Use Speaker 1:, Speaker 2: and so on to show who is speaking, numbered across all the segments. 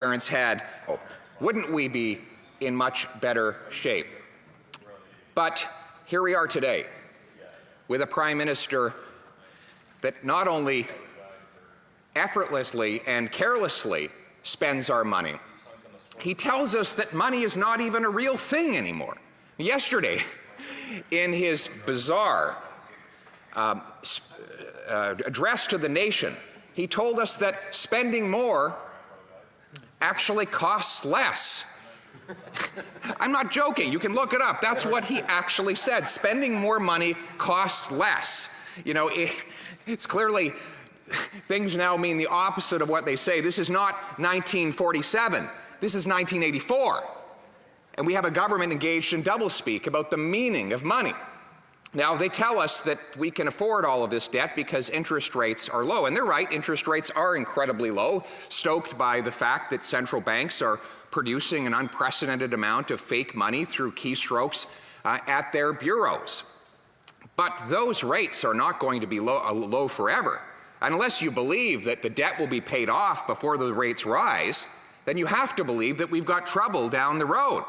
Speaker 1: parents had, wouldn't we be in much better shape? But here we are today with a Prime Minister that not only effortlessly and carelessly spends our money, he tells us that money is not even a real thing anymore. Yesterday, in his bizarre address to the nation, he told us that spending more actually costs less. I'm not joking. You can look it up. That's what he actually said. Spending more money costs less. You know, it's clearly things now mean the opposite of what they say. This is not 1947. This is 1984. And we have a government engaged in doublespeak about the meaning of money. Now, they tell us that we can afford all of this debt because interest rates are low. And they're right, interest rates are incredibly low, stoked by the fact that central banks are producing an unprecedented amount of fake money through keystrokes at their bureaus. But those rates are not going to be low forever. Unless you believe that the debt will be paid off before the rates rise, then you have to believe that we've got trouble down the road.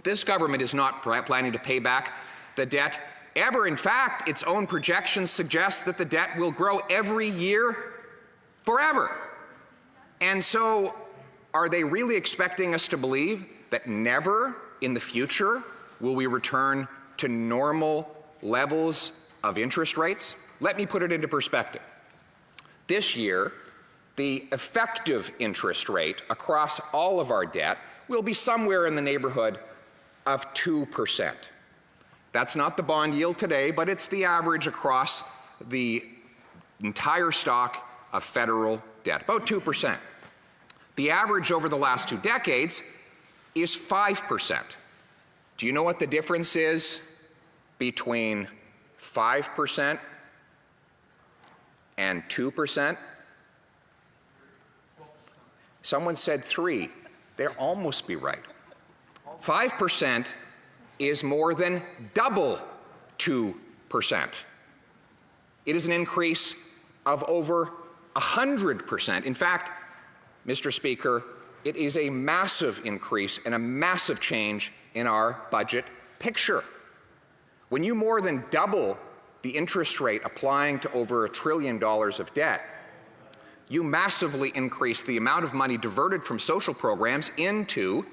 Speaker 1: This government is not planning to pay back the debt ever. In fact, its own projections suggest that the debt will grow every year forever. And so, are they really expecting us to believe that never in the future will we return to normal levels of interest rates? Let me put it into perspective. This year, the effective interest rate across all of our debt will be somewhere in the neighborhood of 2%. That's not the bond yield today, but it's the average across the entire stock of federal debt, about 2%. The average over the last 2 decades is 5%. Do you know what the difference is between 5% and 2%? Someone said 3. They'll almost be right. 5% is more than double 2%. It is an increase of over 100%. In fact, Mr. Speaker, it is a massive increase and a massive change in our budget picture. When you more than double the interest rate applying to over $1 trillion of debt, you massively increase the amount of money diverted from social programs into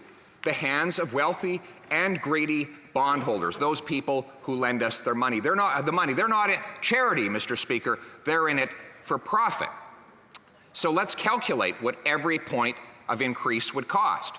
Speaker 1: the hands of wealthy and greedy bondholders, those people who lend us their money. They're not a charity, Mr. Speaker. They're in it for profit. So let's calculate what every point of increase would cost.